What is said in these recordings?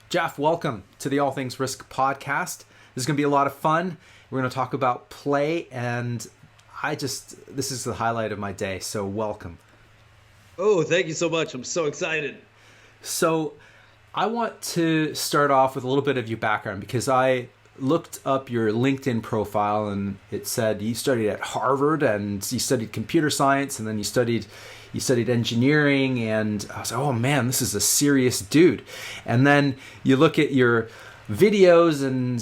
Jeff, welcome to the All Things Risk podcast. This is going to be a lot of fun. We're going to talk about play, and this is the highlight of my day, so welcome. Oh, thank you so much. I'm so excited. So I want to start off with a little bit of your background, because I looked up your LinkedIn profile and it said you studied at Harvard and you studied computer science, and then you studied engineering, and I was like, oh man, this is a serious dude. And then you look at your videos and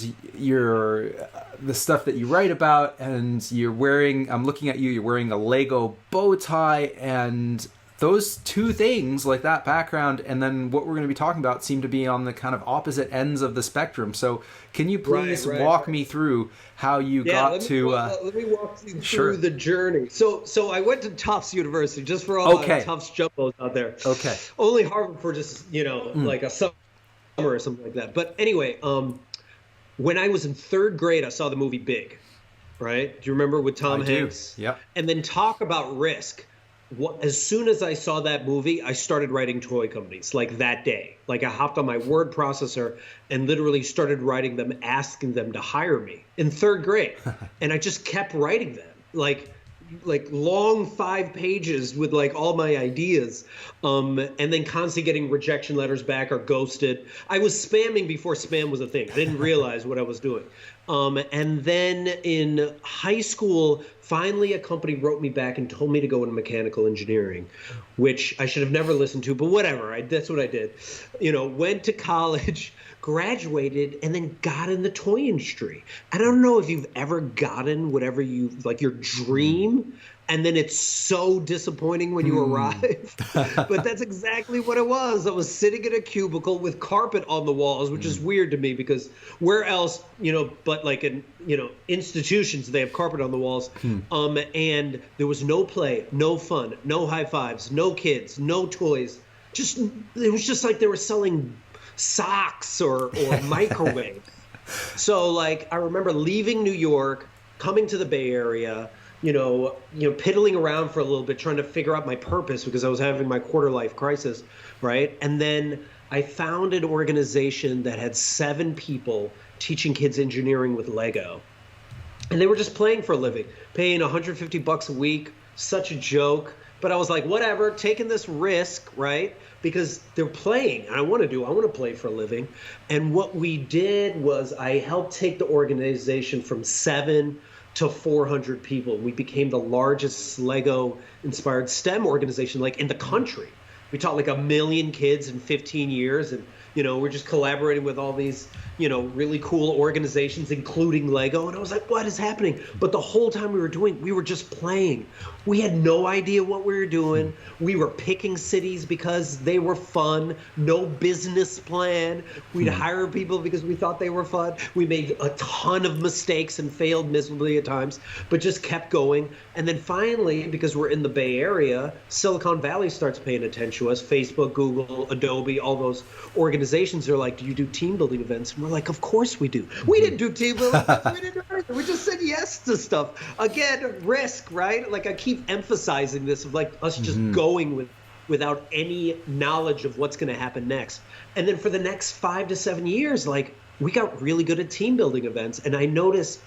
the stuff that you write about, and I'm looking at you're wearing a Lego bow tie, and those two things, like that background and then what we're going to be talking about, seem to be on the kind of opposite ends of the spectrum. So can you please walk me through how you got to... let me walk you through the journey. So I went to Tufts University, just for all the Tufts jumbos out there. Okay. Only Harvard for just, like a summer or something like that. But anyway, when I was in third grade, I saw the movie Big, right? Do you remember, with Tom Hanks? Yep. And then talk about risk. As soon as I saw that movie, I started writing toy companies, like that day. Like, I hopped on my word processor and literally started writing them, asking them to hire me in third grade. And I just kept writing them, like long 5 pages with like all my ideas, and then constantly getting rejection letters back or ghosted. I was spamming before spam was a thing. I didn't realize what I was doing. And then in high school, finally a company wrote me back and told me to go into mechanical engineering, which I should have never listened to, but whatever. That's what I did. Went to college, graduated, and then got in the toy industry. I don't know if you've ever gotten whatever your dream, and then it's so disappointing when you arrive. But that's exactly what it was. I was sitting in a cubicle with carpet on the walls, which is weird to me, because where else, but like in, institutions, they have carpet on the walls. And there was no play, no fun, no high fives, no kids, no toys. It was just like they were selling socks or microwaves. So like, I remember leaving New York, coming to the Bay Area, piddling around for a little bit, trying to figure out my purpose, because I was having my quarter life crisis, right? And then I found an organization that had 7 people teaching kids engineering with Lego. And they were just playing for a living, paying $150 a week, such a joke. But I was like, whatever, taking this risk, right? Because they're playing, and I want to play for a living. And what we did was I helped take the organization from 7 to 400 people. We became the largest Lego-inspired STEM organization, like, in the country. We taught like 1 million kids in 15 years, and we're just collaborating with all these really cool organizations, including Lego. And I was like, what is happening? But the whole time we were just playing. We had no idea what we were doing. We were picking cities because they were fun. No business plan. We'd hire people because we thought they were fun. We made a ton of mistakes and failed miserably at times, but just kept going. And then finally, because we're in the Bay Area, Silicon Valley starts paying attention to us. Facebook, Google, Adobe, all those organizations are like, do you do team building events? And we're like, of course we do. We didn't do team building events. We didn't do anything. We just said yes to stuff. Again, risk, right? Like, I keep emphasizing this of like us just going without any knowledge of what's going to happen next. And then for the next 5 to 7 years, like, we got really good at team building events. And I noticed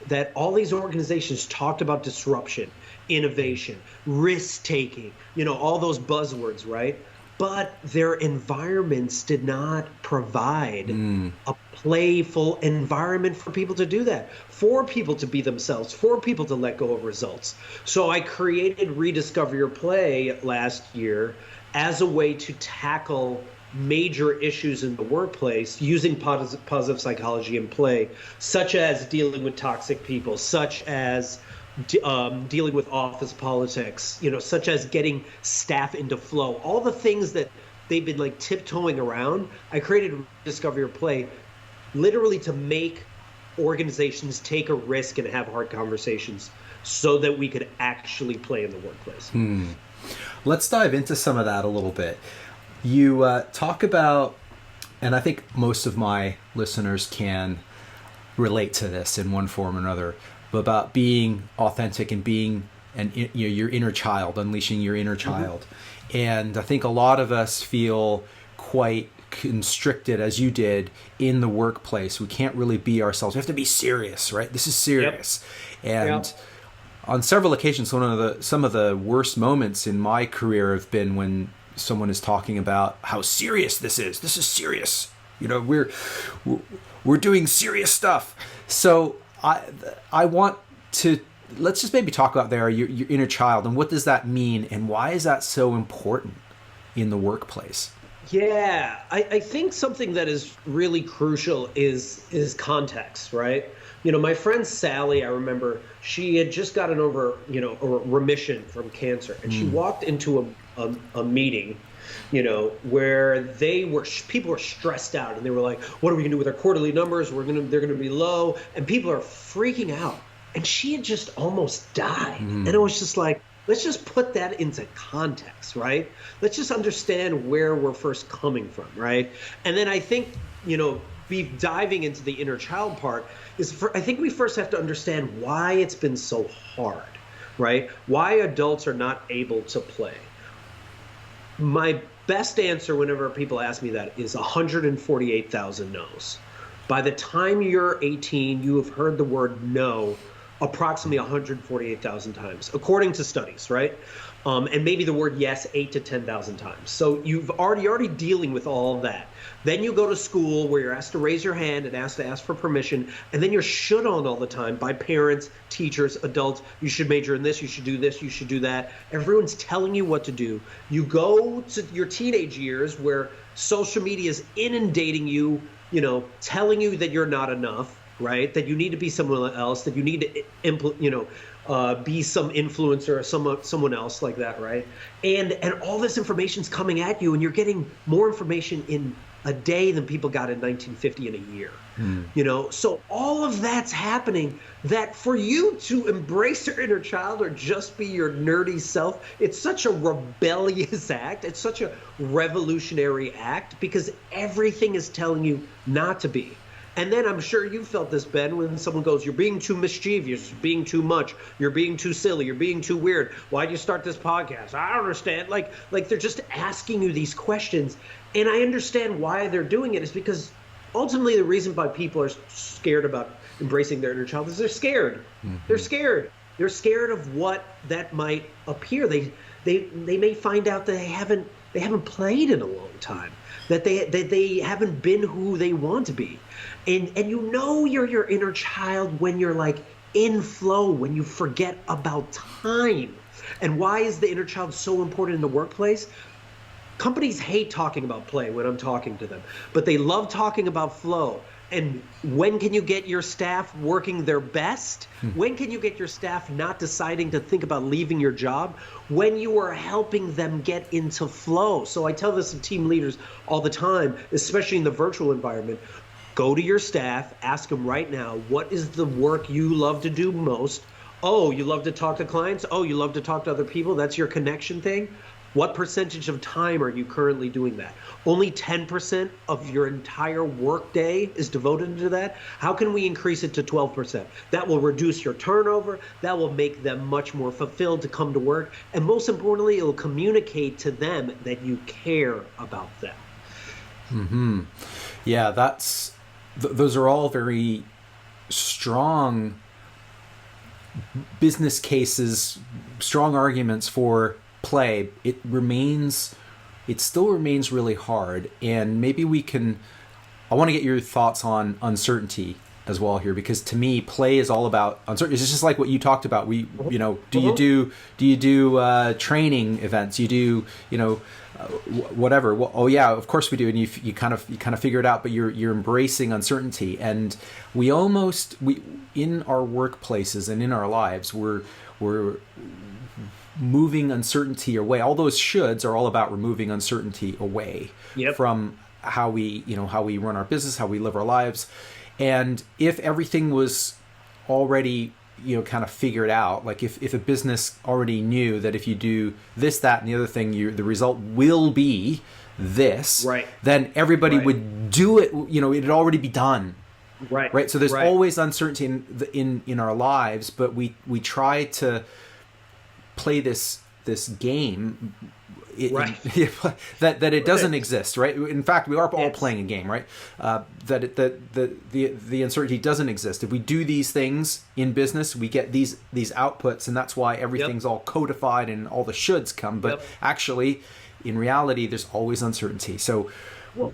that all these organizations talked about disruption, innovation, risk taking, all those buzzwords, right? But their environments did not provide a playful environment for people to do that, for people to be themselves, for people to let go of results. So I created Rediscover Your Play last year as a way to tackle major issues in the workplace using positive psychology and play, such as dealing with toxic people, such as dealing with office politics, such as getting staff into flow, all the things that they've been like tiptoeing around. I created Discover Your Play literally to make organizations take a risk and have hard conversations so that we could actually play in the workplace. Let's dive into some of that a little bit. You talk about, and I think most of my listeners can relate to this in one form or another, about being authentic and being your inner child, unleashing your inner child. And I think a lot of us feel quite constricted as you did in the workplace. We can't really be ourselves. We have to be serious, right? This is serious. Yep. And on several occasions, some of the worst moments in my career have been when someone is talking about how serious this is. This is serious. You know, we're doing serious stuff. So I want to, let's just maybe talk about your inner child, and what does that mean, and why is that so important in the workplace? Yeah, I think something that is really crucial is context, right? You know, my friend Sally, I remember she had just gotten over, you know, a remission from cancer, and she walked into a meeting, you know, where people were stressed out, and they were like, what are we gonna do with our quarterly numbers? They're gonna be low, and people are freaking out. And she had just almost died. And it was just like, let's just put that into context, right? Let's just understand where we're first coming from, right? And then I think, you know, diving into the inner child part I think we first have to understand why it's been so hard, right? Why adults are not able to play. My best answer whenever people ask me that is 148,000 no's. By the time you're 18, you have heard the word no approximately 148,000 times, according to studies, right? And maybe the word yes 8 to 10,000 times. So you're already dealing with all of that. Then you go to school where you're asked to raise your hand and asked to ask for permission, and then you're shit on all the time by parents, teachers, adults. You should major in this, you should do this, you should do that. Everyone's telling you what to do. You go to your teenage years where social media is inundating you, you know, telling you that you're not enough, right? That you need to be someone else, that you need to, be some influencer or someone else like that, right? And all this information's coming at you, and you're getting more information in a day than people got in 1950 in a year. You know, so all of that's happening, that for you to embrace your inner child or just be your nerdy self, it's such a rebellious act. It's such a revolutionary act because everything is telling you not to be. And then I'm sure you felt this, Ben, when someone goes, you're being too mischievous, you're being too much, you're being too silly, you're being too weird. Why'd you start this podcast? I don't understand. Like they're just asking you these questions. And I understand why they're doing it is because ultimately the reason why people are scared about embracing their inner child is they're scared. They're scared. They're scared of what that might appear. They may find out that they haven't played in a long time, that they haven't been who they want to be. And you know you're your inner child when you're like in flow, when you forget about time. And why is the inner child so important in the workplace? Companies hate talking about play when I'm talking to them, but they love talking about flow. And when can you get your staff working their best? When can you get your staff not deciding to think about leaving your job? When you are helping them get into flow. So I tell this to team leaders all the time, especially in the virtual environment. Go to your staff, ask them right now, what is the work you love to do most? Oh, you love to talk to clients? Oh, you love to talk to other people? That's your connection thing? What percentage of time are you currently doing that? Only 10% of your entire workday is devoted to that? How can we increase it to 12%? That will reduce your turnover. That will make them much more fulfilled to come to work. And most importantly, it will communicate to them that you care about them. Yeah, those are all very strong business cases, strong arguments for play. It still remains really hard. And maybe I want to get your thoughts on uncertainty as well here, because to me, play is all about uncertainty. It's just like what you talked about. Do you do training events? You do, whatever. Well, oh yeah, of course we do. And you kind of figure it out, but you're embracing uncertainty. And we in our workplaces and in our lives, we're moving uncertainty away. All those shoulds are all about removing uncertainty away from how we run our business, how we live our lives. And if everything was already, kind of figured out, like if a business already knew that if you do this, that, and the other thing, the result will be this, right, then everybody would do it. It'd already be done. Right. So there's always uncertainty in our lives, but we try to play this game Right. that it doesn't exist, right? In fact, we are all playing a game, right? That the uncertainty doesn't exist. If we do these things in business, we get these outputs, and that's why everything's all codified and all the shoulds come. But actually, in reality, there's always uncertainty. So, well,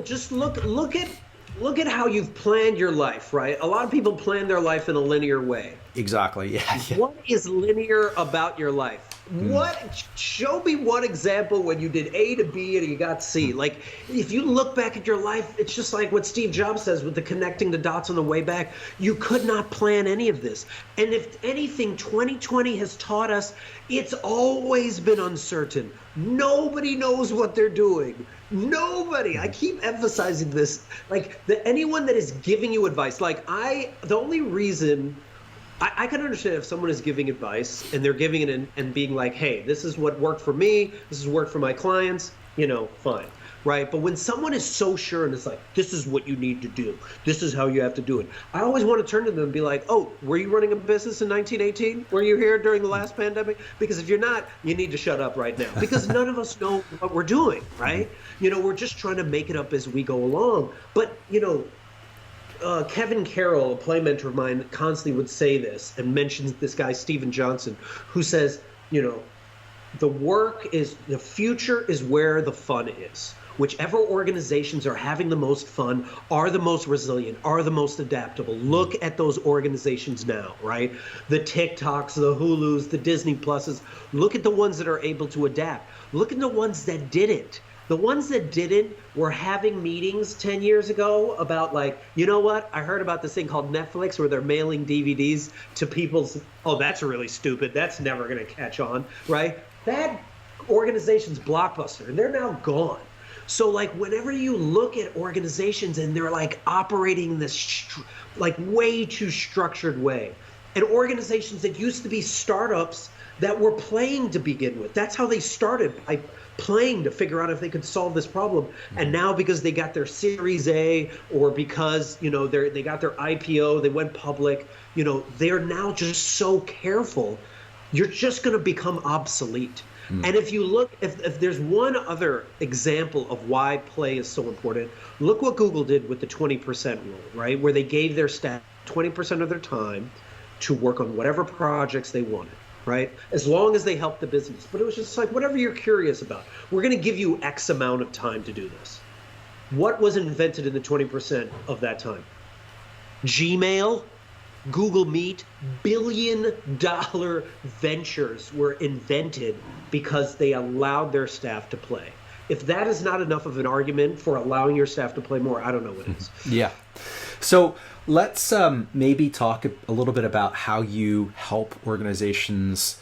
just look at how you've planned your life, right? A lot of people plan their life in a linear way. Exactly. Yeah. What is linear about your life? Show me one example when you did A to B and you got C. Like, if you look back at your life, it's just like what Steve Jobs says with the connecting the dots on the way back. You could not plan any of this. And if anything, 2020 has taught us it's always been uncertain. Nobody knows what they're doing. Nobody. I keep emphasizing this. Like, anyone that is giving you advice, the only reason I can understand if someone is giving advice and they're giving it and being like, hey, this is what worked for me, this is worked for my clients, fine, right? But when someone is so sure and it's like, this is what you need to do, this is how you have to do it, I always want to turn to them and be like, oh, were you running a business in 1918? Were you here during the last pandemic? Because if you're not, you need to shut up right now, because none of us know what we're doing, right? We're just trying to make it up as we go along. But, Kevin Carroll, a play mentor of mine, constantly would say this and mentions this guy, Steven Johnson, who says, the future is where the fun is. Whichever organizations are having the most fun, are the most resilient, are the most adaptable. Look at those organizations now, right? The TikToks, the Hulus, the Disney Pluses. Look at the ones that are able to adapt. Look at the ones that didn't. The ones that didn't were having meetings 10 years ago about like, you know what? I heard about this thing called Netflix where they're mailing DVDs to people's, oh, that's really stupid. That's never going to catch on, right? That organization's Blockbuster, and they're now gone. So like whenever you look at organizations and they're like operating this like way too structured way, and organizations that used to be startups that were playing to begin with, that's how they started, by playing to figure out if they could solve this problem. And now because they got their Series A, or because they got their IPO, they went public, they're now just so careful, you're just going to become obsolete. And if you look, if there's one other example of why play is so important, look what Google did with the 20% rule, right? Where they gave their staff 20% of their time to work on whatever projects they wanted, right? As long as they helped the business. But it was just like, whatever you're curious about, we're going to give you X amount of time to do this. What was invented in the 20% of that time? Gmail, Google Meet, billion-dollar ventures were invented because they allowed their staff to play. If that is not enough of an argument for allowing your staff to play more, I don't know what is. Yeah. So let's maybe talk a little bit about how you help organizations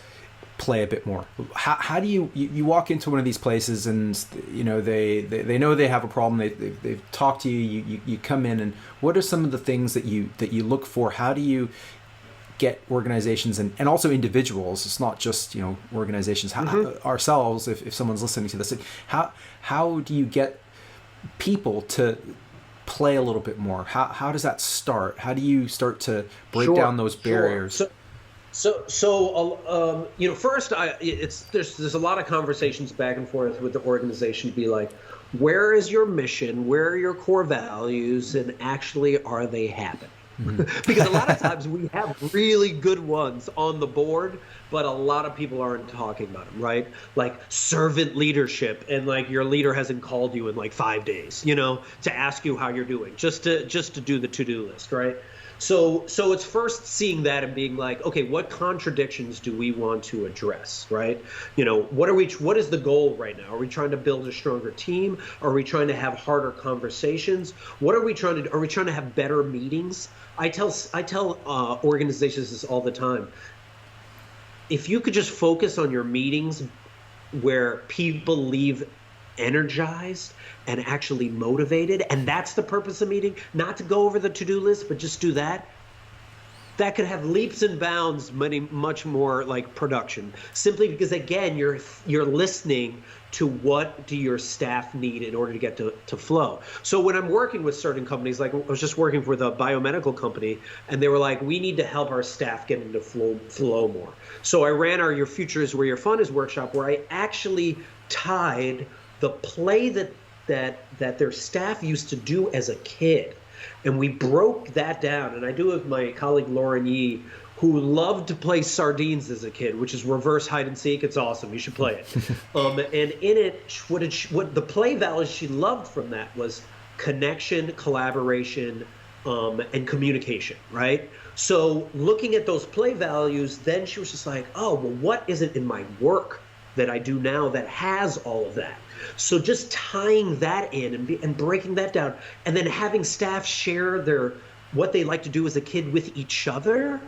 play a bit more. How do you walk into one of these places and they know they have a problem, they've talked to you, you come in, and what are some of the things that you look for? How do you get organizations and also individuals, it's not just organizations, ourselves, if someone's listening to this, how do you get people to play a little bit more? How does that start? How do you start to break down those barriers? So first, there's a lot of conversations back and forth with the organization to be like, where is your mission? Where are your core values? And actually, are they happening? Because a lot of times we have really good ones on the board, but a lot of people aren't talking about them, right? Like servant leadership, and like your leader hasn't called you in like 5 days, to ask you how you're doing, just to do the to-do list, right? So it's first seeing that and being like, okay, what contradictions do we want to address, right? What is the goal right now? Are we trying to build a stronger team? Are we trying to have harder conversations? What are we trying to do? Are we trying to have better meetings? I tell organizations this all the time. If you could just focus on your meetings where people leave energized and actually motivated, and that's the purpose of meeting, not to go over the to-do list, but just do that could have leaps and bounds, much more like production, simply because again you're listening to what do your staff need in order to get to flow. So when I'm working with certain companies, like I was just working with a biomedical company, and they were like, we need to help our staff get into flow more. So I ran our Your Future is Where Your Fun Is workshop, where I actually tied the play that their staff used to do as a kid. And we broke that down. And I do have my colleague Lauren Yee, who loved to play sardines as a kid, which is reverse hide and seek. It's awesome. You should play it. And in it, what the play values she loved from that was connection, collaboration, and communication, right? So looking at those play values, then she was just like, oh, well, what is it in my work that I do now that has all of that? So just tying that in and breaking that down, and then having staff share what they like to do as a kid with each other,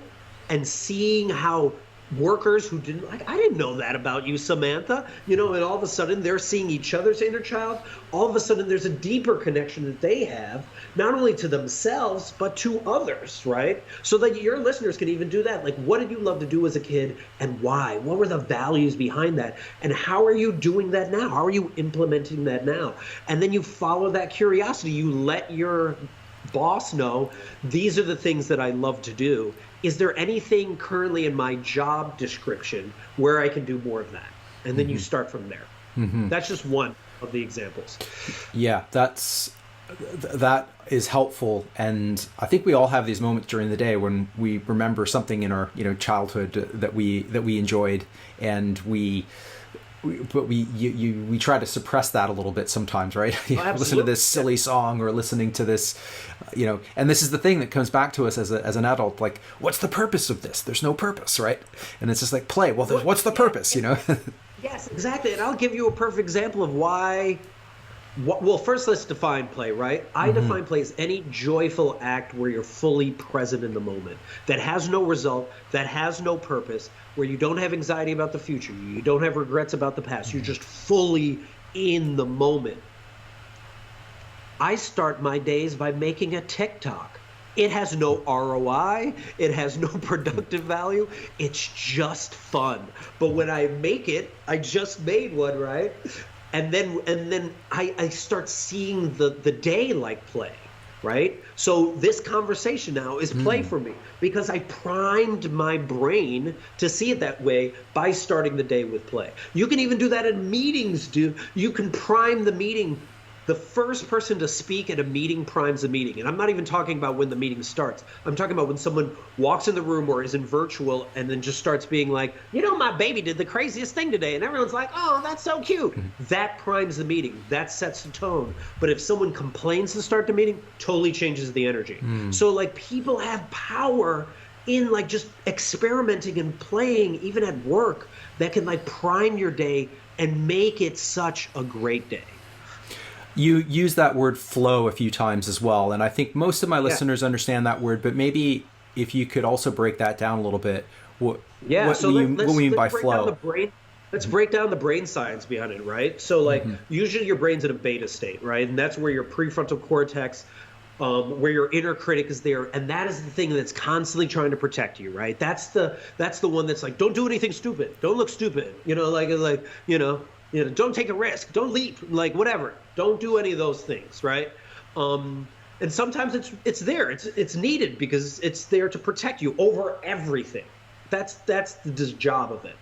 and seeing how workers who didn't I didn't know that about you, Samantha, and all of a sudden they're seeing each other's inner child. All of a sudden there's a deeper connection that they have, not only to themselves, but to others, right? So that your listeners can even do that. Like, what did you love to do as a kid and why? What were the values behind that? And how are you doing that now? How are you implementing that now? And then you follow that curiosity. You let your boss know, these are the things that I love to do. Is there anything currently in my job description where I can do more of that? And then you start from there. That's just one of the examples. Yeah, that is helpful. And I think we all have these moments during the day when we remember something in our childhood that we enjoyed, and we try to suppress that a little bit sometimes, right? Listen to this silly song, or listening to this, and this is the thing that comes back to us as an adult, like, what's the purpose of this? There's no purpose, right? And it's just like, play. Well, what's the purpose, Yes, exactly. And I'll give you a perfect example of why. Well, first let's define play, right? I define play as any joyful act where you're fully present in the moment, that has no result, that has no purpose, where you don't have anxiety about the future, you don't have regrets about the past, you're just fully in the moment. I start my days by making a TikTok. It has no ROI, it has no productive value, it's just fun. But when I make it, I just made one, right? And then I start seeing the day like play, right? So this conversation now is play for me, because I primed my brain to see it that way by starting the day with play. You can even do that in meetings, dude. You can prime the meeting. The first person to speak at a meeting primes a meeting. And I'm not even talking about when the meeting starts. I'm talking about when someone walks in the room or is in virtual and then just starts being like, my baby did the craziest thing today. And everyone's like, oh, that's so cute. That primes the meeting. That sets the tone. But if someone complains to start the meeting, totally changes the energy. So like, people have power in like just experimenting and playing, even at work, that can like prime your day and make it such a great day. You use that word flow a few times as well, and I think most of my listeners understand that word, but maybe if you could also break that down a little bit. What do you mean by flow? Let's break down the brain science behind it, right? So like, usually your brain's in a beta state, right? And that's where your prefrontal cortex, where your inner critic is there, and that is the thing that's constantly trying to protect you, right? That's the one that's like, don't do anything stupid, don't look stupid, don't take a risk, don't leap, like whatever. Don't do any of those things, right? And sometimes it's there. It's needed because it's there to protect you over everything. That's the job of it.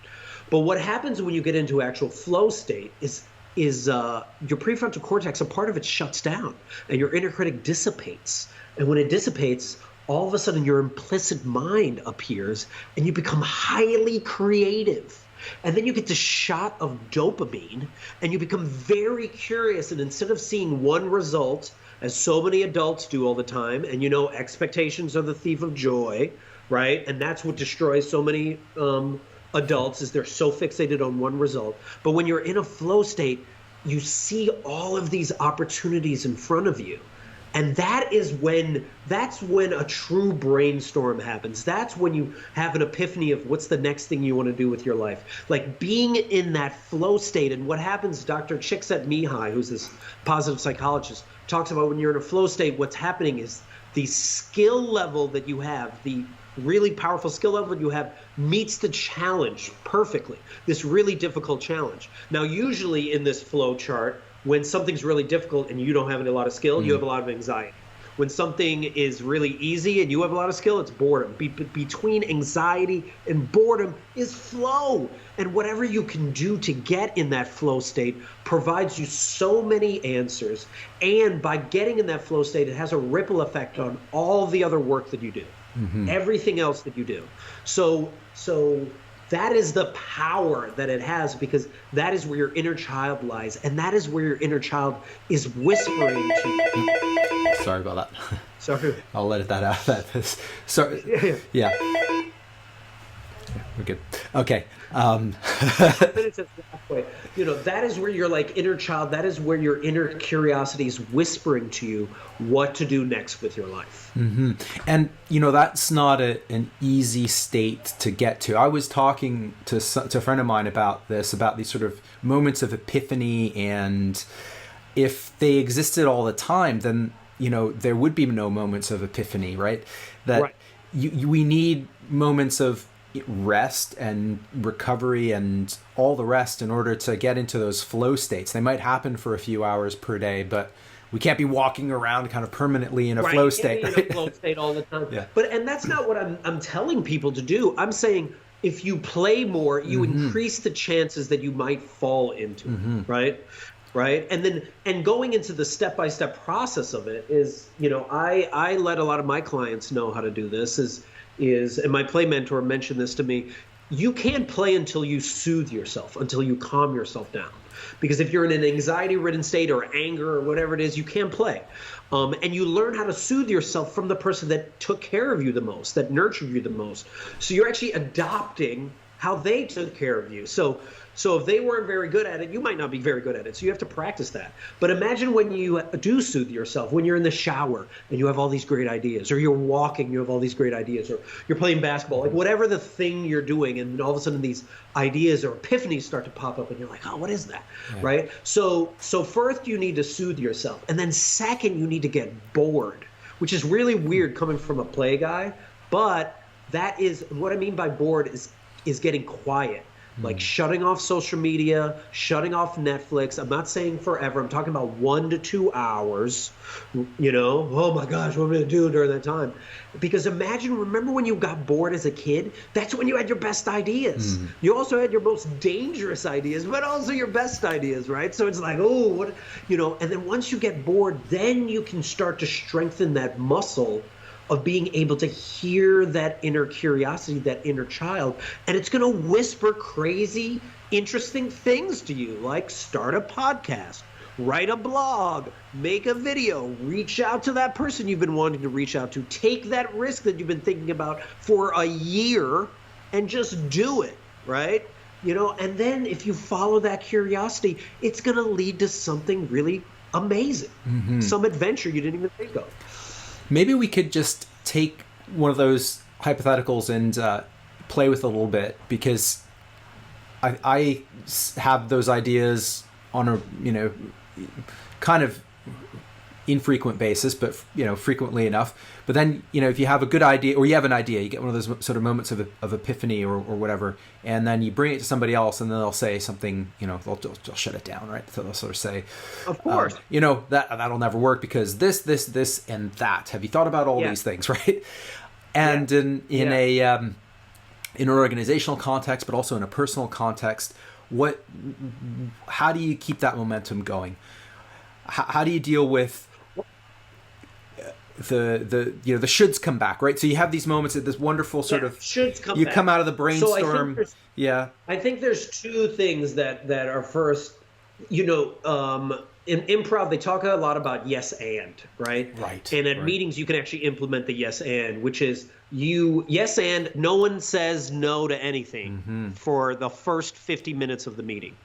But what happens when you get into actual flow state is your prefrontal cortex, a part of it shuts down, and your inner critic dissipates. And when it dissipates, all of a sudden your implicit mind appears, and you become highly creative. And then you get this shot of dopamine, and you become very curious. And instead of seeing one result, as so many adults do all the time, and expectations are the thief of joy, right? And that's what destroys so many adults, is they're so fixated on one result. But when you're in a flow state, you see all of these opportunities in front of you. And that's when a true brainstorm happens. That's when you have an epiphany of what's the next thing you want to do with your life. Like being in that flow state. And what happens, Dr. Csikszentmihalyi, who's this positive psychologist, talks about when you're in a flow state, what's happening is the skill level that you have, the really powerful skill level you have, meets the challenge perfectly, this really difficult challenge. Now, usually in this flow chart, when something's really difficult and you don't have a lot of skill, you have a lot of anxiety. When something is really easy and you have a lot of skill, it's boredom. Between anxiety and boredom is flow. And whatever you can do to get in that flow state provides you so many answers. And by getting in that flow state, it has a ripple effect on all the other work that you do, everything else that you do. So that is the power that it has, because that is where your inner child lies, and that is where your inner child is whispering to you. Sorry about that. Sorry. I'll edit that out. Sorry. Yeah. We're good. Okay. That is where your like inner child, that is where your inner curiosity is whispering to you what to do next with your life. And that's not an easy state to get to. I was talking to a friend of mine about these sort of moments of epiphany, and if they existed all the time, then there would be no moments of epiphany, right? That we need moments of rest and recovery and all the rest in order to get into those flow states. They might happen for a few hours per day, but we can't be walking around kind of permanently in a flow state. Right? In a flow state all the time. Yeah. And that's not what I'm telling people to do. I'm saying if you play more, you increase the chances that you might fall into it, right? And going into the step-by-step process of it is, I let a lot of my clients know how to do this and my play mentor mentioned this to me. You can't play until you soothe yourself, until you calm yourself down. Because if you're in an anxiety-ridden state or anger or whatever it is, you can't play. And you learn how to soothe yourself from the person that took care of you the most, that nurtured you the most. So you're actually adopting how they took care of you. So if they weren't very good at it, you might not be very good at it. So you have to practice that. But imagine when you do soothe yourself, when you're in the shower and you have all these great ideas, or you're walking, you have all these great ideas, or you're playing basketball, like whatever the thing you're doing, and all of a sudden these ideas or epiphanies start to pop up and you're like, oh, what is that? Yeah. Right? So first you need to soothe yourself. And then second, you need to get bored, which is really weird coming from a play guy. But that is what I mean by bored is getting quiet. Like shutting off social media, shutting off Netflix. I'm not saying forever. I'm talking about 1 to 2 hours. Oh my gosh, what am I going to do during that time? Because remember when you got bored as a kid? That's when you had your best ideas. You also had your most dangerous ideas, but also your best ideas, right? So it's like, and then once you get bored, then you can start to strengthen that muscle of being able to hear that inner curiosity, that inner child, and it's going to whisper crazy, interesting things to you, like start a podcast, write a blog, make a video, reach out to that person you've been wanting to reach out to, take that risk that you've been thinking about for a year and just do it, right? And then if you follow that curiosity, it's going to lead to something really amazing, some adventure you didn't even think of. Maybe we could just take one of those hypotheticals and play with it a little bit, because I have those ideas on a kind of infrequent basis, but frequently enough. But then if you have a good idea, or you have an idea, you get one of those sort of moments of epiphany or whatever, and then you bring it to somebody else, and then they'll say something, they'll shut it down, right? So they'll sort of say, of course, that'll never work because this and that. Have you thought about all these things, right? And in an organizational context, but also in a personal context, how do you keep that momentum going? How do you deal with the shoulds come back, right? So you have these moments of this wonderful sort of shoulds come you back. Come out of the brainstorm. I think there's two things that are first, in improv they talk a lot about yes and, right? And at meetings you can actually implement the yes and, which is yes and no one says no to anything for the first 50 minutes of the meeting.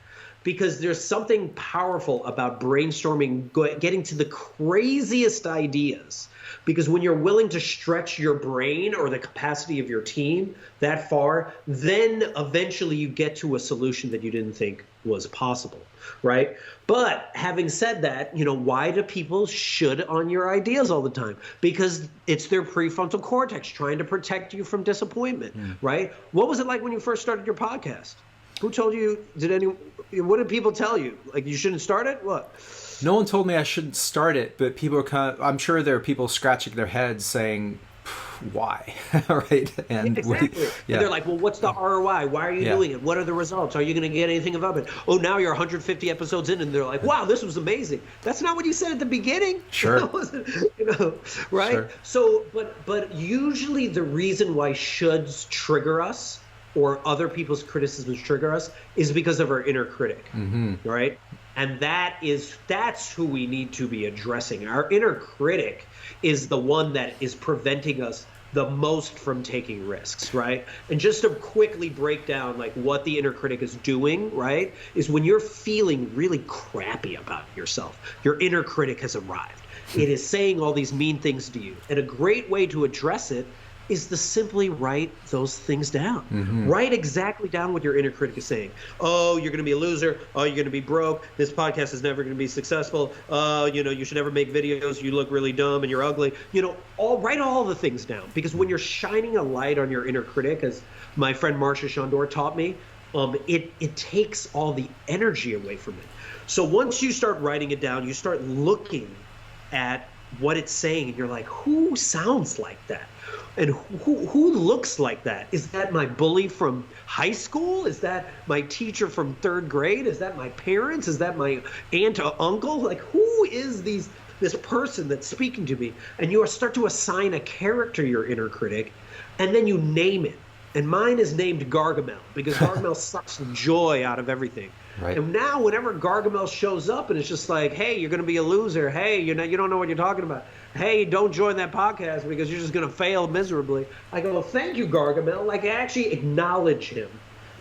Because there's something powerful about brainstorming, getting to the craziest ideas. Because when you're willing to stretch your brain or the capacity of your team that far, then eventually you get to a solution that you didn't think was possible, right? But having said that, why do people should on your ideas all the time? Because it's their prefrontal cortex trying to protect you from disappointment, right? What was it like when you first started your podcast? Who told you? What did people tell you? Like you shouldn't start it? What? No one told me I shouldn't start it, but people are I'm sure there are people scratching their heads saying, why? Right? And exactly. And they're like, well, what's the ROI? Why are you doing it? What are the results? Are you going to get anything of it? Oh, now you're 150 episodes in, and they're like, wow, this was amazing. That's not what you said at the beginning. Sure. Right? Sure. So, but usually the reason why shoulds trigger us or other people's criticisms trigger us is because of our inner critic, right? And that's who we need to be addressing. Our inner critic is the one that is preventing us the most from taking risks, right? And just to quickly break down like what the inner critic is doing, right, is when you're feeling really crappy about yourself, your inner critic has arrived. It is saying all these mean things to you. And a great way to address it is to simply write those things down. Write exactly down what your inner critic is saying. Oh, you're going to be a loser. Oh, you're going to be broke. This podcast is never going to be successful. You should never make videos. You look really dumb and you're ugly. Write all the things down, because when you're shining a light on your inner critic, as my friend Marcia Shondor taught me, it takes all the energy away from it. So once you start writing it down, you start looking at what it's saying, and you're like, who sounds like that? And who looks like that? Is that my bully from high school? Is that my teacher from 3rd grade? Is that my parents? Is that my aunt or uncle? Like, who is this person that's speaking to me? And you start to assign a character to your inner critic, and then you name it. And mine is named Gargamel, because Gargamel sucks the joy out of everything. Right. And now whenever Gargamel shows up and it's just like, hey, you're going to be a loser. Hey, you don't know what you're talking about. Hey, don't join that podcast because you're just going to fail miserably. I go, well, thank you, Gargamel. Like, I actually acknowledge him.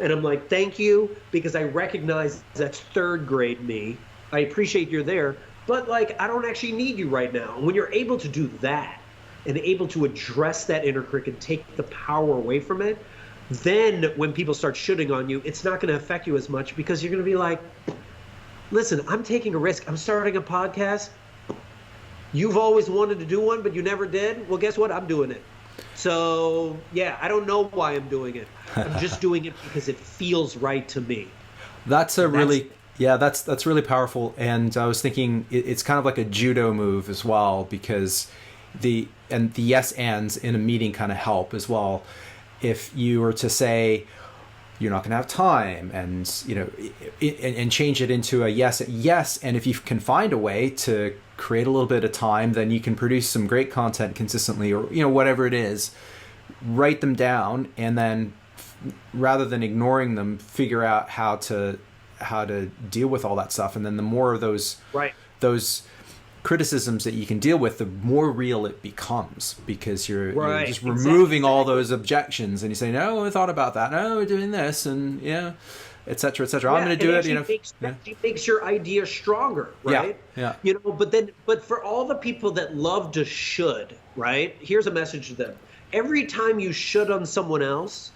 And I'm like, thank you, because I recognize that's 3rd grade me. I appreciate you're there. But, like, I don't actually need you right now. And when you're able to do that and able to address that inner critic and take the power away from it, then when people start shooting on you, it's not going to affect you as much, because you're going to be like, listen, I'm taking a risk. I'm starting a podcast. You've always wanted to do one, but you never did. Well, guess what? I'm doing it. So, yeah, I don't know why I'm doing it. I'm just doing it because it feels right to me. That's really powerful. And I was thinking it's kind of like a judo move as well, because the yes ands in a meeting kind of help as well. If you were to say you're not going to have time, and and change it into a yes, and if you can find a way to create a little bit of time, then you can produce some great content consistently, or whatever it is. Write them down, and then rather than ignoring them, figure out how to deal with all that stuff. And then the more of those criticisms that you can deal with, the more real it becomes, because you're just removing all those objections, and you say, no, I thought about that. No, we're doing this, and et cetera, et cetera. I'm going to do it. It makes your idea stronger, right? Yeah. But for all the people that love to should, right? Here's a message to them. Every time you should on someone else,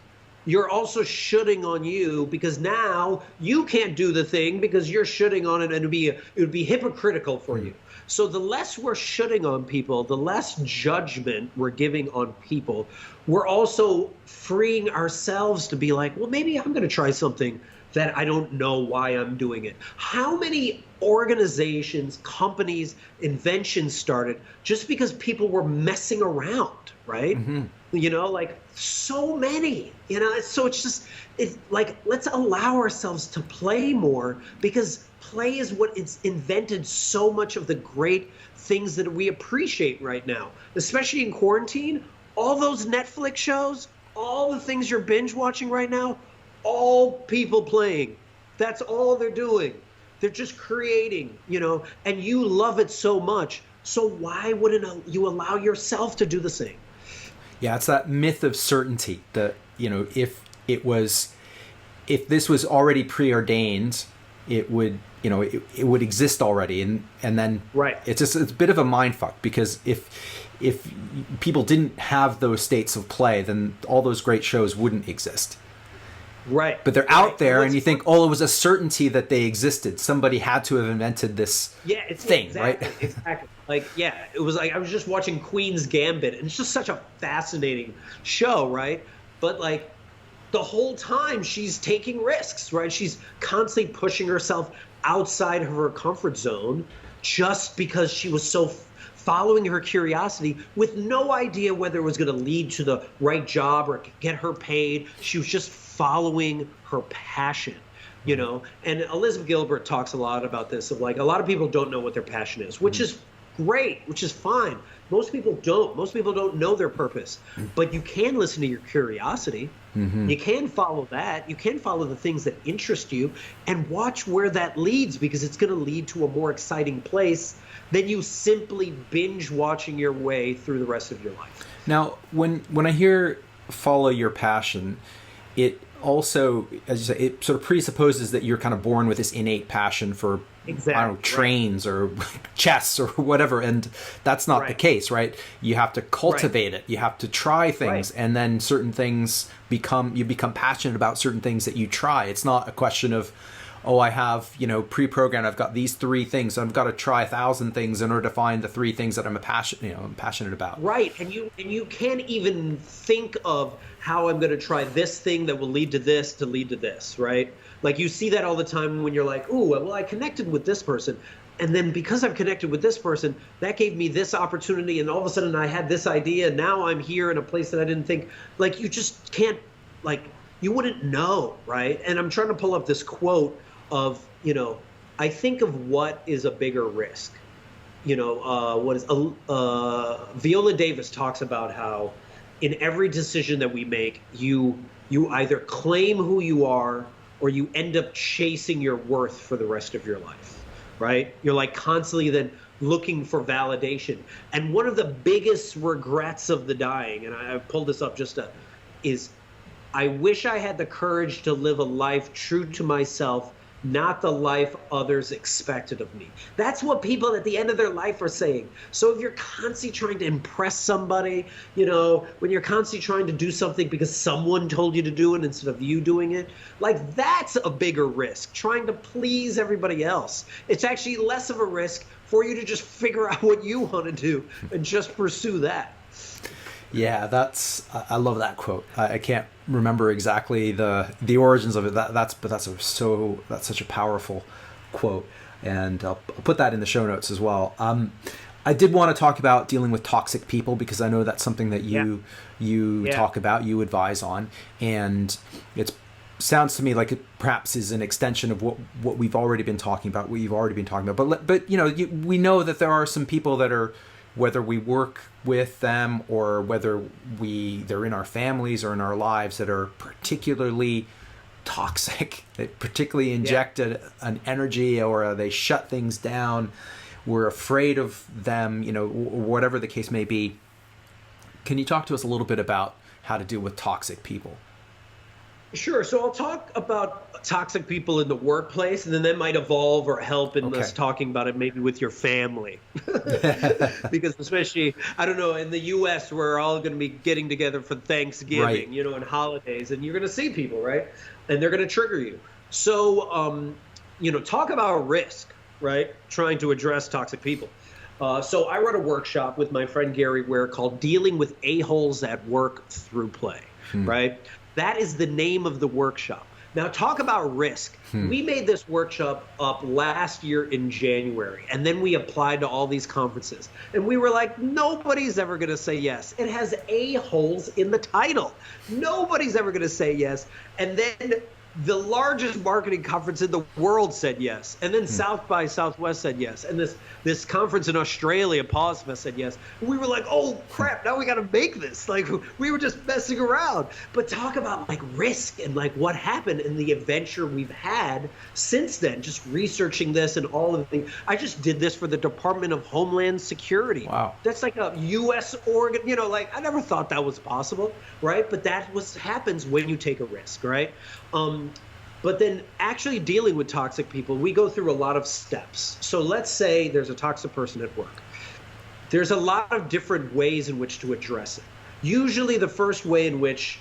you're also shoulding on you, because now you can't do the thing because you're shoulding on it, and it would be hypocritical for you. So the less we're shoulding on people, the less judgment we're giving on people. We're also freeing ourselves to be like, well, maybe I'm going to try something that I don't know why I'm doing it. How many organizations, companies, inventions started just because people were messing around, right? Like so many, so it's like, let's allow ourselves to play more, because play is what it's invented so much of the great things that we appreciate right now, especially in quarantine. All those Netflix shows, all the things you're binge watching right now, all people playing. That's all they're doing. They're just creating, and you love it so much. So why wouldn't you allow yourself to do the same? Yeah, it's that myth of certainty that, if this was already preordained, it would, it would exist already. And then it's a bit of a mind fuck, because if people didn't have those states of play, then all those great shows wouldn't exist. Right. But they're out there, and you think, it was a certainty that they existed. Somebody had to have invented this thing, right? Exactly. It was like I was just watching Queen's Gambit, and it's just such a fascinating show, right? But the whole time she's taking risks, right? She's constantly pushing herself outside of her comfort zone just because she was so following her curiosity with no idea whether it was going to lead to the right job or get her paid. She was just following her passion, you know? And Elizabeth Gilbert talks a lot about this, of like, a lot of people don't know what their passion is, which is great, which is fine. Most people don't. Most people don't know their purpose. But you can listen to your curiosity. You can follow that. You can follow the things that interest you and watch where that leads, because it's going to lead to a more exciting place than you simply binge watching your way through the rest of your life. Now, when I hear follow your passion, it also, as you say, it sort of presupposes that you're kind of born with this innate passion for, I don't know, trains or chess or whatever, and that's not the case, right? You have to cultivate it. You have to try things, and then certain things you become passionate about certain things that you try. It's not a question of, oh, I have, pre-programmed, I've got these 3 things, so I've got to try 1,000 things in order to find the 3 things that I'm passionate about. Right, and you can't even think of how I'm going to try this thing that will lead to this, right? Like, you see that all the time when you're like, ooh, well, I connected with this person, and then because I've connected with this person, that gave me this opportunity, and all of a sudden I had this idea, and now I'm here in a place that I didn't think. Like, you just can't, like, you wouldn't know, right? And I'm trying to pull up this quote of, I think of what is a bigger risk. Viola Davis talks about how in every decision that we make, you either claim who you are or you end up chasing your worth for the rest of your life, right? You're like constantly then looking for validation. And one of the biggest regrets of the dying, and I pulled this up is I wish I had the courage to live a life true to myself, not the life others expected of me. That's what people at the end of their life are saying. So if you're constantly trying to impress somebody, when you're constantly trying to do something because someone told you to do it instead of you doing it, like, that's a bigger risk, trying to please everybody else. It's actually less of a risk for you to just figure out what you want to do and just pursue that. Yeah, I love that quote. I can't remember exactly the origins of it. That's such a powerful quote, and I'll put that in the show notes as well. I did want to talk about dealing with toxic people, because I know that's something that you talk about, you advise on, and it sounds to me like it perhaps is an extension of what we've already been talking about, what you've already been talking about. But we know that there are some people that are, whether we work with them or whether they're in our families or in our lives, that are particularly toxic. They particularly inject an energy, or they shut things down. We're afraid of them, whatever the case may be. Can you talk to us a little bit about how to deal with toxic people? Sure. So I'll talk about toxic people in the workplace, and then that might evolve or help in us talking about it maybe with your family. Because especially, I don't know, in the U.S., we're all going to be getting together for Thanksgiving, and holidays, and you're going to see people, right? And they're going to trigger you. So, talk about risk, right? Trying to address toxic people. So I run a workshop with my friend Gary Ware called Dealing with A-Holes at Work Through Play, right? That is the name of the workshop. Now, talk about risk. We made this workshop up last year in January, and then we applied to all these conferences. And we were like, nobody's ever going to say yes. It has A-holes in the title. Nobody's ever going to say yes. And then the largest marketing conference in the world said yes. And then South by Southwest said yes. And this conference in Australia, Pausefest, said yes. And we were like, oh, crap, now we got to make this. Like, we were just messing around. But talk about, like, risk and, like, what happened in the adventure we've had since then, just researching this and all of the things. I just did this for the Department of Homeland Security. Wow. That's like a U.S. organ, I never thought that was possible, right? But that happens when you take a risk, right? But then actually dealing with toxic people, we go through a lot of steps. So let's say there's a toxic person at work. There's a lot of different ways in which to address it. Usually the first way in which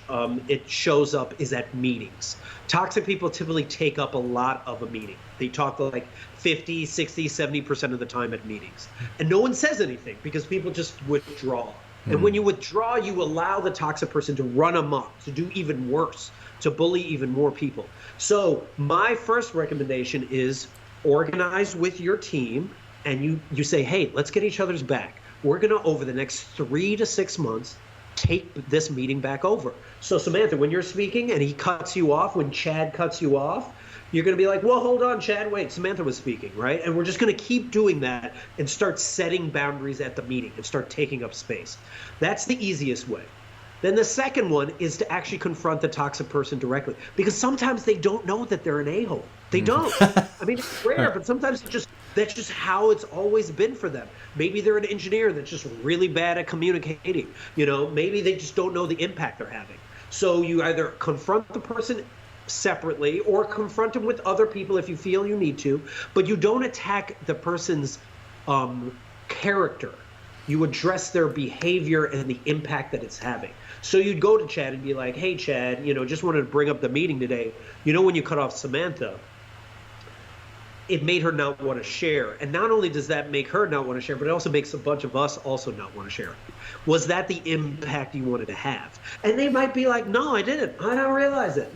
it shows up is at meetings. Toxic people typically take up a lot of a meeting. They talk like 50, 60, 70% of the time at meetings. And no one says anything because people just withdraw. And when you withdraw, you allow the toxic person to run amok, to do even worse, to bully even more people. So my first recommendation is organize with your team, and you say, hey, let's get each other's back. We're going to, over the next 3 to 6 months, take this meeting back over. So Samantha, when you're speaking and he cuts you off, when Chad cuts you off, you're going to be like, well, hold on, Chad, wait, Samantha was speaking, right? And we're just going to keep doing that and start setting boundaries at the meeting and start taking up space. That's the easiest way. Then the second one is to actually confront the toxic person directly, because sometimes they don't know that they're an a-hole. They don't. I mean, it's rare, but sometimes that's just how it's always been for them. Maybe they're an engineer that's just really bad at communicating. Maybe they just don't know the impact they're having. So you either confront the person separately or confront them with other people if you feel you need to, but you don't attack the person's character. You address their behavior and the impact that it's having. So you'd go to Chad and be like, hey, Chad, just wanted to bring up the meeting today. When you cut off Samantha, it made her not want to share. And not only does that make her not want to share, but it also makes a bunch of us also not want to share. Was that the impact you wanted to have? And they might be like, no, I didn't. I don't realize it.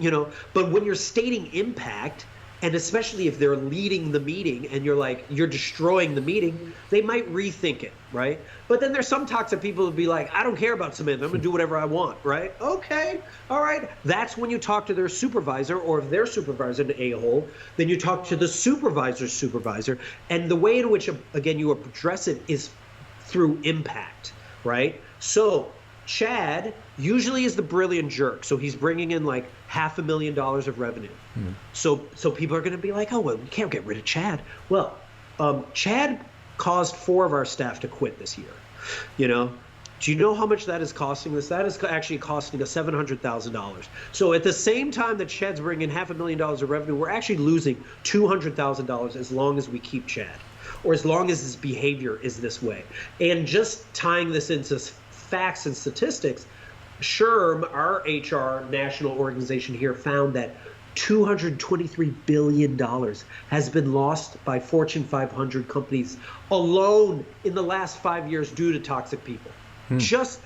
But when you're stating impact, and especially if they're leading the meeting and you're destroying the meeting, they might rethink it, right? But then there's some toxic people who be like, I don't care about Samantha. I'm going to do whatever I want, right? Okay, all right. That's when you talk to their supervisor, or if their supervisor is an a-hole, then you talk to the supervisor's supervisor. And the way in which, again, you address it is through impact, right? So Chad usually is the brilliant jerk. So he's bringing in like $500,000 of revenue. So people are going to be like, oh, well, we can't get rid of Chad. Well, Chad caused 4 of our staff to quit this year. Do you know how much that is costing us? That is actually costing us $700,000. So at the same time that Chad's bringing $500,000 of revenue, we're actually losing $200,000 as long as we keep Chad, or as long as his behavior is this way. And just tying this into facts and statistics, SHRM, our HR national organization here, found that $223 billion has been lost by Fortune 500 companies alone in the last 5 years due to toxic people. Just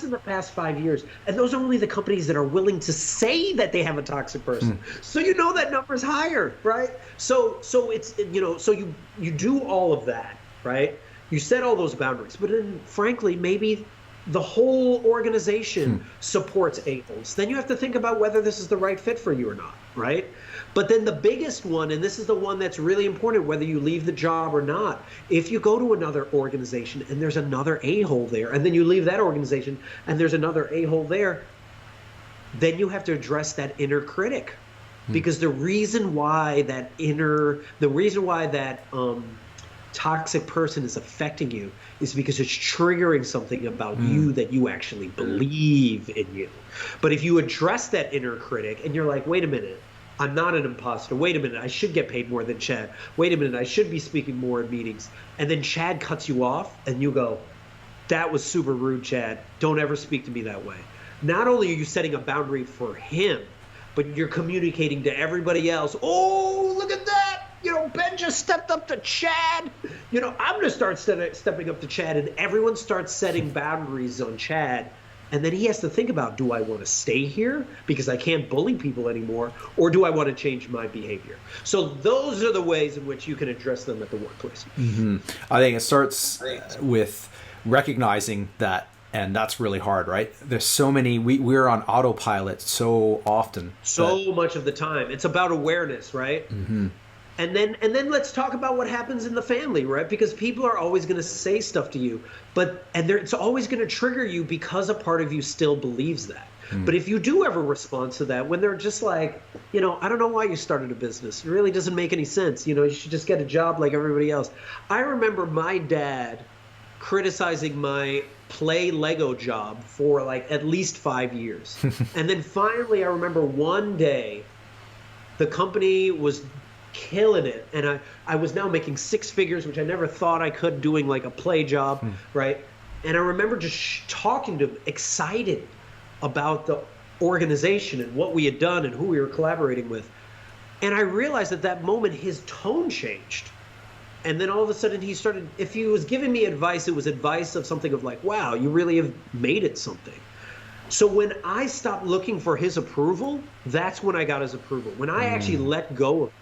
in the past 5 years. And those are only the companies that are willing to say that they have a toxic person. So that number's higher, right? So it's, so you do all of that, right? You set all those boundaries, but then frankly, maybe the whole organization supports a-holes. Then you have to think about whether this is the right fit for you or not, right? But then the biggest one, and this is the one that's really important, whether you leave the job or not, if you go to another organization and there's another a-hole there, and then you leave that organization and there's another a-hole there, then you have to address that inner critic. Because the reason why that toxic person is affecting you is because it's triggering something about you that you actually believe in you. But if you address that inner critic and you're like, wait a minute, I'm not an imposter. Wait a minute, I should get paid more than Chad. Wait a minute, I should be speaking more in meetings. And then Chad cuts you off and you go, that was super rude, Chad. Don't ever speak to me that way. Not only are you setting a boundary for him, but you're communicating to everybody else, oh, look at that. Ben just stepped up to Chad. I'm going to start stepping up to Chad, and everyone starts setting boundaries on Chad. And then he has to think about, do I want to stay here because I can't bully people anymore, or do I want to change my behavior? So those are the ways in which you can address them at the workplace. I think it starts with recognizing that, and that's really hard, right? There's so many, we're on autopilot so often. So much of the time. It's about awareness, right? And then let's talk about what happens in the family, right? Because people are always going to say stuff to you, it's always going to trigger you because a part of you still believes that. But if you do ever respond to that, when they're just like, I don't know why you started a business. It really doesn't make any sense. You should just get a job like everybody else. I remember my dad criticizing my play Lego job for like at least 5 years. And then finally, I remember one day the company was killing it, and I was now making 6 figures, which I never thought I could, doing like a play job, right? And I remember just talking to him, excited about the organization and what we had done and who we were collaborating with. And I realized at that moment his tone changed. And then all of a sudden he started, if he was giving me advice, it was advice of something of like, wow, you really have made it something. So when I stopped looking for his approval, that's when I got his approval. When I actually let go of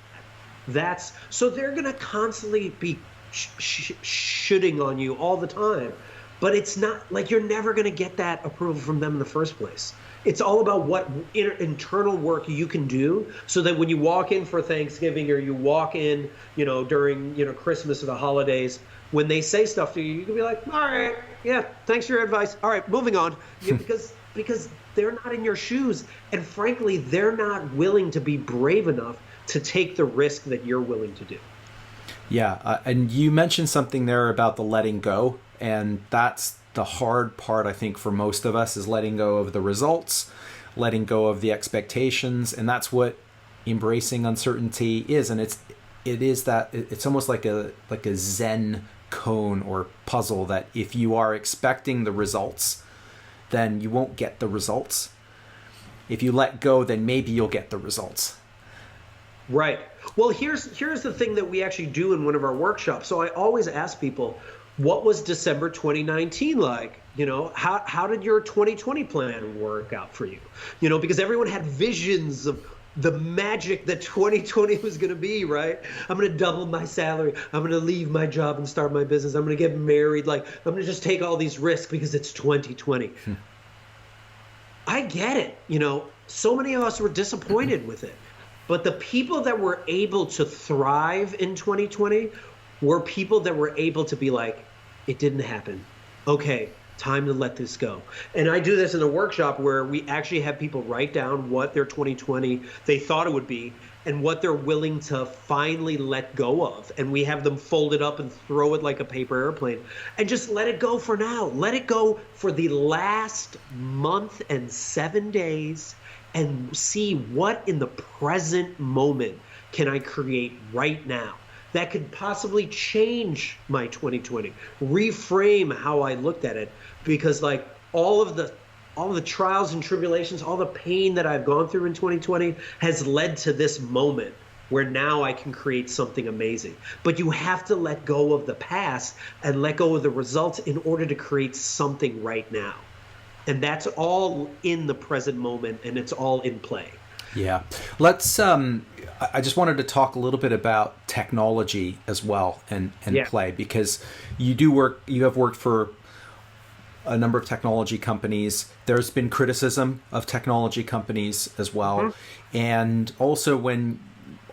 that, so they're going to constantly be shitting on you all the time. But it's not like you're never going to get that approval from them in the first place. It's all about what internal work you can do so that when you walk in for Thanksgiving or you walk in, during, Christmas or the holidays, when they say stuff to you, you can be like, all right, yeah, thanks for your advice. All right, moving on. Because they're not in your shoes. And frankly, they're not willing to be brave enough to take the risk that you're willing to do. Yeah. And you mentioned something there about the letting go. And that's the hard part, I think, for most of us, is letting go of the results, letting go of the expectations. And that's what embracing uncertainty is. And it's almost like a Zen cone or puzzle, that if you are expecting the results, then you won't get the results. If you let go, then maybe you'll get the results. Right. Well, here's the thing that we actually do in one of our workshops. So I always ask people, what was December 2019 like? How did your 2020 plan work out for you? Because everyone had visions of the magic that 2020 was going to be, right? I'm going to double my salary. I'm going to leave my job and start my business. I'm going to get married. Like, I'm going to just take all these risks because it's 2020. I get it. So many of us were disappointed with it. But the people that were able to thrive in 2020 were people that were able to be like, it didn't happen. Okay, time to let this go. And I do this in a workshop where we actually have people write down what their 2020 they thought it would be and what they're willing to finally let go of. And we have them fold it up and throw it like a paper airplane and just let it go for now. Let it go for the last month and 7 days and see what in the present moment can I create right now that could possibly change my 2020, reframe how I looked at it. Because like all of the trials and tribulations, all the pain that I've gone through in 2020 has led to this moment where now I can create something amazing. But you have to let go of the past and let go of the results in order to create something right now. And that's all in the present moment, and it's all in play. Yeah. Let's I just wanted to talk a little bit about technology as well and play, because you have worked for a number of technology companies. There's been criticism of technology companies as well. Mm-hmm. And also when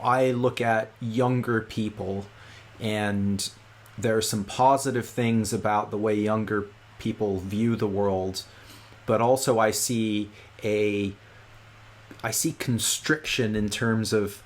I look at younger people, and there are some positive things about the way younger people view the world, but also I see constriction in terms of,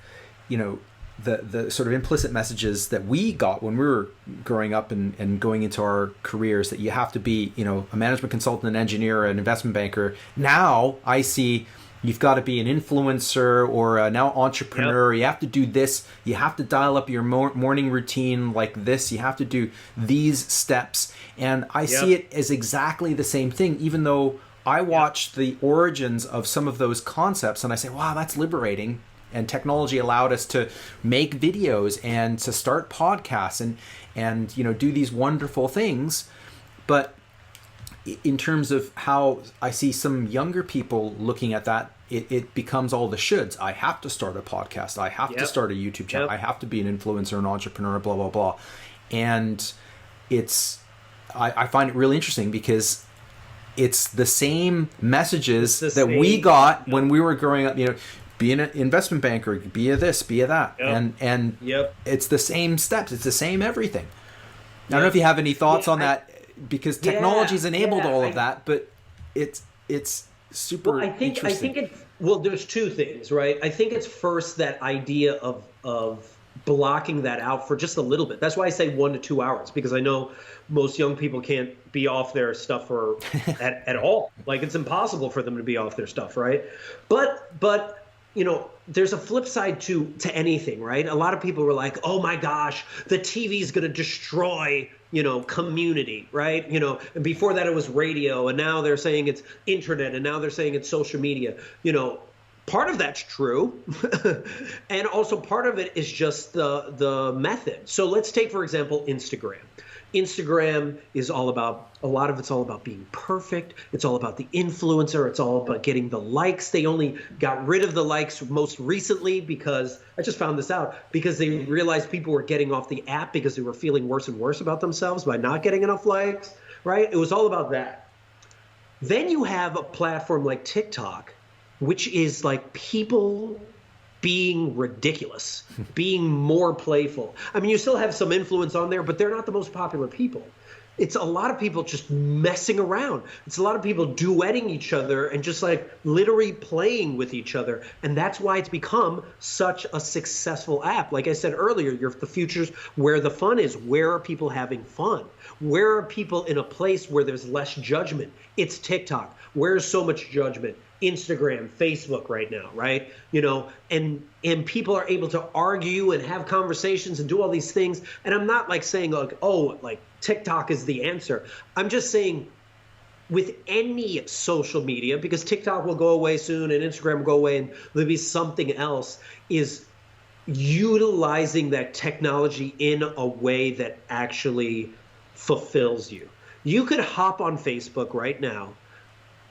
the sort of implicit messages that we got when we were growing up and going into our careers, that you have to be, a management consultant, an engineer, an investment banker. Now I see you've got to be an influencer or a now entrepreneur. Yep. You have to do this. You have to dial up your morning routine like this. You have to do these steps. And I see it as exactly the same thing, even though I watched the origins of some of those concepts and I say, wow, that's liberating. And technology allowed us to make videos and to start podcasts and do these wonderful things. But in terms of how I see some younger people looking at that, it becomes all the shoulds. I have to start a podcast. I have to start a YouTube channel. I have to be an influencer, an entrepreneur, blah, blah, blah. And I find it really interesting because it's the same messages we got when we were growing up, be an investment banker, be a this, be a that. And it's the same steps. It's the same everything. I don't know if you have any thoughts on that, because technology's enabled all of that, but it's super interesting. I think there's two things, right? I think it's first that idea of blocking that out for just a little bit. That's why I say 1 to 2 hours, because I know most young people can't be off their stuff at all. Like, it's impossible for them to be off their stuff, right? But there's a flip side to anything, right? A lot of people were like, oh my gosh, the TV is going to destroy, community, right? And before that it was radio, and now they're saying it's internet, and now they're saying it's social media. Part of that's true. And also part of it is just the method. So let's take, for example, Instagram. Instagram is all about, a lot of it's all about being perfect. It's all about the influencer. It's all about getting the likes. They only got rid of the likes most recently because, I just found this out, because they realized people were getting off the app because they were feeling worse and worse about themselves by not getting enough likes, right? It was all about that. Then you have a platform like TikTok, which is like people being ridiculous, being more playful. I mean, you still have some influence on there, but they're not the most popular people. It's a lot of people just messing around. It's a lot of people duetting each other and just like literally playing with each other. And that's why it's become such a successful app. Like I said earlier, the future's where the fun is. Where are people having fun? Where are people in a place where there's less judgment? It's TikTok. Where's so much judgment? Instagram, Facebook right now, right? You know, and people are able to argue and have conversations and do all these things. And I'm not like saying like, oh, like TikTok is the answer. I'm just saying with any social media, because TikTok will go away soon and Instagram will go away and there'll be something else, is utilizing that technology in a way that actually fulfills you. You could hop on Facebook right now,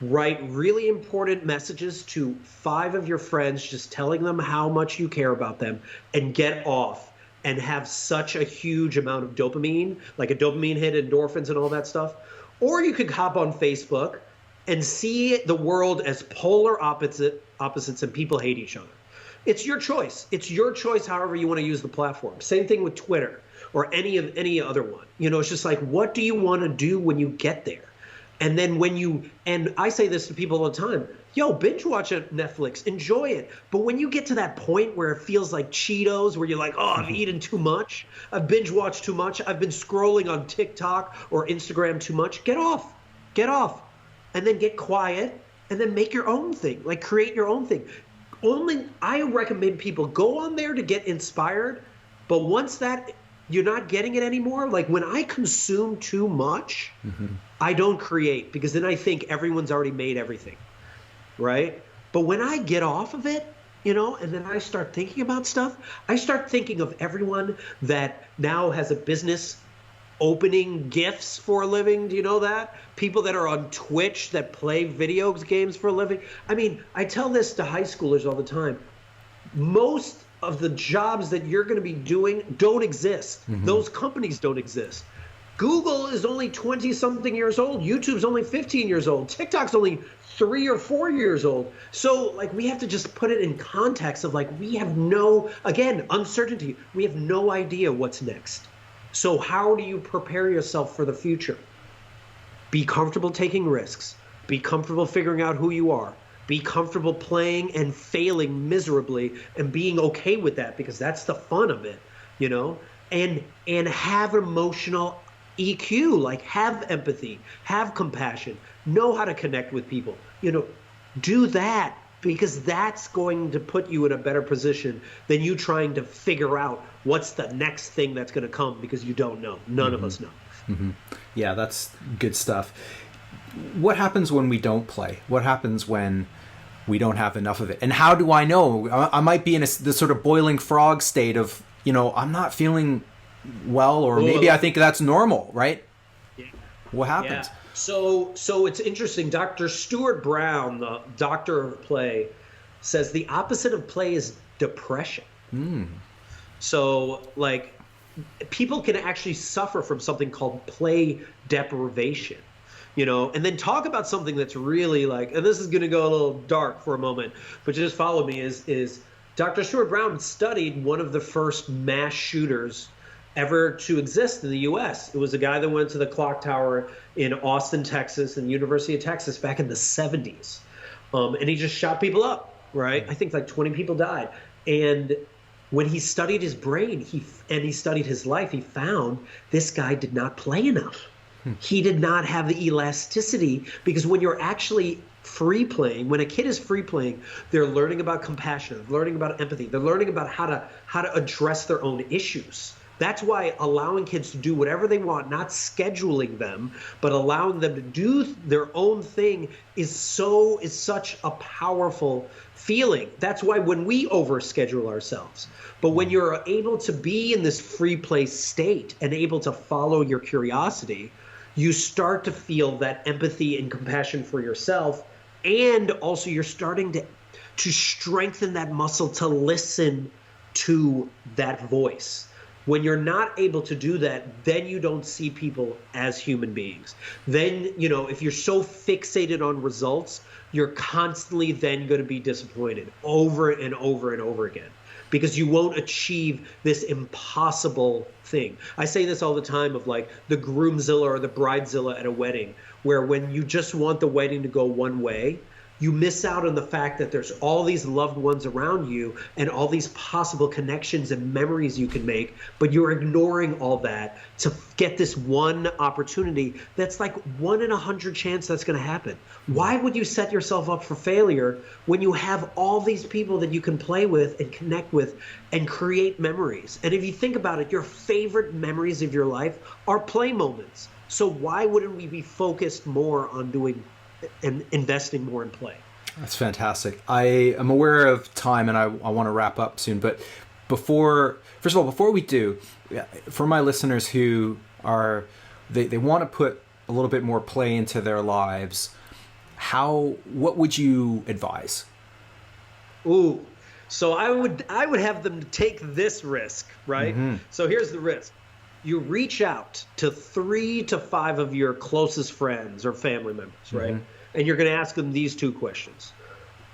write really important messages to 5 of your friends, just telling them how much you care about them, and get off and have such a huge amount of dopamine, like a dopamine hit, endorphins and all that stuff. Or you could hop on Facebook and see the world as polar opposites and people hate each other. It's your choice. It's your choice however you want to use the platform. Same thing with Twitter or any other one. You know, it's just like, what do you want to do when you get there? And then and I say this to people all the time, yo, binge watch at Netflix, enjoy it. But when you get to that point where it feels like Cheetos, where you're like, oh, I've eaten too much, I've binge watched too much, I've been scrolling on TikTok or Instagram too much, get off. And then get quiet and then make your own thing, like create your own thing. I recommend people go on there to get inspired, but once that you're not getting it anymore, like when I consume too much, I don't create, because then I think everyone's already made everything, right? But when I get off of it, you know, and then I start thinking about stuff, I start thinking of everyone that now has a business opening gifts for a living. Do you know that? People that are on Twitch that play video games for a living. I mean, I tell this to high schoolers all the time. Most of the jobs that you're going to be doing don't exist. Those companies don't exist. Google is only 20-something years old. YouTube's only 15 years old. TikTok's only 3 or 4 years old. So, like, we have to just put it in context of, like, we have uncertainty. We have no idea what's next. So how do you prepare yourself for the future? Be comfortable taking risks. Be comfortable figuring out who you are. Be comfortable playing and failing miserably and being okay with that, because that's the fun of it, you know? And have emotional EQ, like have empathy, have compassion, know how to connect with people, you know, do that, because that's going to put you in a better position than you trying to figure out what's the next thing that's going to come, because you don't know. None of us know. Yeah, that's good stuff. What happens when we don't play? What happens when we don't have enough of it? And how do I know? I might be in this sort of boiling frog state of, you know, I'm not feeling well, or maybe I think that's normal, right? Yeah. What happens? Yeah. So it's interesting. Dr. Stuart Brown, the doctor of play, says the opposite of play is depression. So, like, people can actually suffer from something called play deprivation, you know, and then talk about something that's really like, and this is going to go a little dark for a moment, but just follow me, is Dr. Stuart Brown studied one of the first mass shooters ever to exist in the U.S. It was a guy that went to the clock tower in Austin, Texas, and University of Texas back in the 70s. And he just shot people up, right? I think like 20 people died. And when he studied his brain, he studied his life, he found this guy did not play enough. He did not have the elasticity, because when you're actually free playing, when a kid is free playing, they're learning about compassion, they're learning about empathy, they're learning about how to address their own issues, That's why allowing kids to do whatever they want, not scheduling them, but allowing them to do their own thing is such a powerful feeling. That's why when we overschedule ourselves, but when you're able to be in this free play state and able to follow your curiosity, you start to feel that empathy and compassion for yourself, and also you're starting to strengthen that muscle to listen to that voice. When you're not able to do that, then you don't see people as human beings. Then, if you're so fixated on results, you're constantly then going to be disappointed over and over and over again, because you won't achieve this impossible thing. I say this all the time of like the groomzilla or the bridezilla at a wedding, where when you just want the wedding to go one way, you miss out on the fact that there's all these loved ones around you and all these possible connections and memories you can make, but you're ignoring all that to get this one opportunity that's like 1 in 100 chance that's going to happen. Why would you set yourself up for failure when you have all these people that you can play with and connect with and create memories? And if you think about it, your favorite memories of your life are play moments. So why wouldn't we be focused more on doing and investing more in play? That's fantastic. I am aware of time and I want to wrap up soon, but before we do, for my listeners who are, they want to put a little bit more play into their lives, what would you advise? Ooh, so I would have them take this risk, right? Mm-hmm. So here's the risk. You reach out to 3 to 5 of your closest friends or family members, right? Mm-hmm. And you're going to ask them these 2 questions.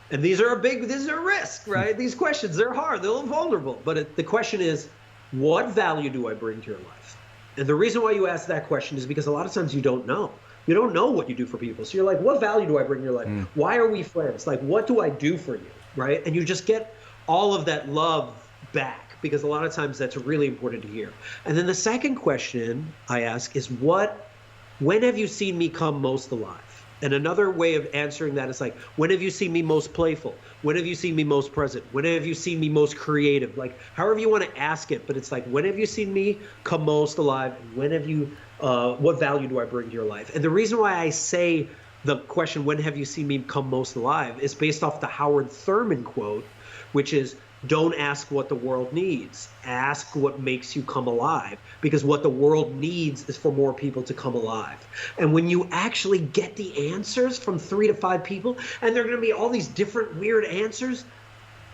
And these are a risk, right? These questions, they're hard, they're a little vulnerable. But the question is, what value do I bring to your life? And the reason why you ask that question is because a lot of times you don't know. You don't know what you do for people. So you're like, what value do I bring to your life? Mm. Why are we friends? Like, what do I do for you, right? And you just get all of that love back, because a lot of times that's really important to hear. And then the second question I ask is, when have you seen me come most alive? And another way of answering that is like, when have you seen me most playful? When have you seen me most present? When have you seen me most creative? Like, however you want to ask it, but it's like, when have you seen me come most alive? And when have you, what value do I bring to your life? And the reason why I say the question, when have you seen me come most alive, is based off the Howard Thurman quote, which is, don't ask what the world needs. Ask what makes you come alive, because what the world needs is for more people to come alive. And when you actually get the answers from 3 to 5 people, and there are going to be all these different weird answers,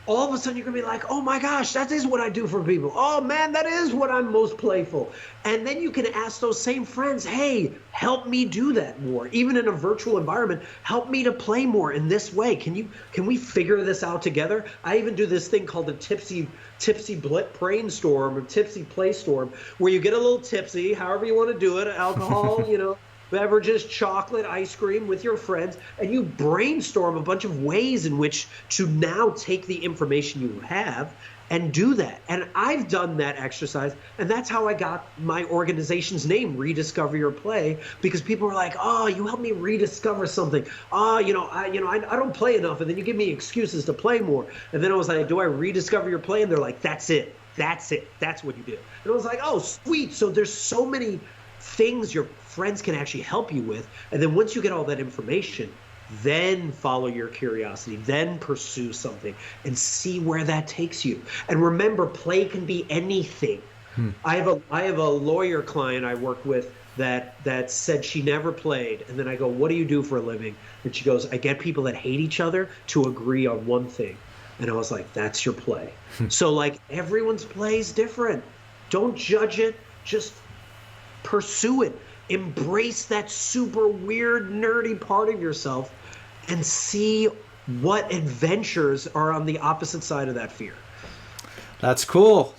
all of a sudden you're going to be like, oh my gosh, that is what I do for people. Oh man, that is what I'm most playful. And then you can ask those same friends, hey, help me do that more. Even in a virtual environment, help me to play more in this way. Can we figure this out together? I even do this thing called the tipsy brainstorm or tipsy play storm, where you get a little tipsy, however you want to do it, alcohol, beverages, chocolate, ice cream with your friends, and you brainstorm a bunch of ways in which to now take the information you have and do that. And I've done that exercise, and that's how I got my organization's name, Rediscover Your Play, because people were like, oh, you helped me rediscover something. Oh, I don't play enough, and then you give me excuses to play more. And then I was like, do I rediscover your play? And they're like, that's it. That's what you do. And I was like, oh, sweet. So there's so many things your friends can actually help you with. And then once you get all that information, then follow your curiosity, then pursue something and see where that takes you. And remember, play can be anything. I have a lawyer client I work with that said she never played. And then I go, what do you do for a living? And she goes, I get people that hate each other to agree on one thing. And I was like, that's your play. So like, everyone's play is different. Don't judge it. Just pursue it. Embrace that super weird, nerdy part of yourself and see what adventures are on the opposite side of that fear. That's cool.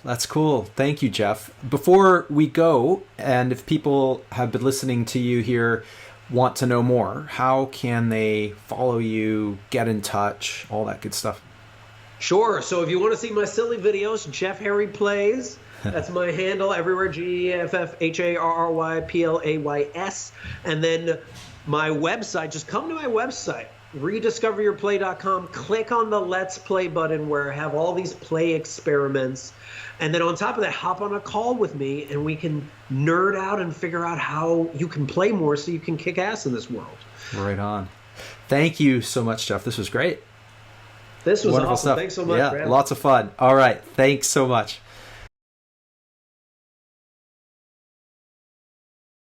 Thank you, Jeff. Before we go, and if people have been listening to you here, want to know more, how can they follow you, get in touch, all that good stuff? Sure. So if you want to see my silly videos, Jeff Harry Plays. That's my handle everywhere, GEFFHARRYPLAYS. And then my website, just come to my website, rediscoveryourplay.com, click on the Let's Play button where I have all these play experiments. And then on top of that, hop on a call with me and we can nerd out and figure out how you can play more so you can kick ass in this world. Right on. Thank you so much, Jeff. This was great. This was Wonderful awesome. Stuff. Thanks so much. Yeah, Brad. lots of fun. All right. Thanks so much.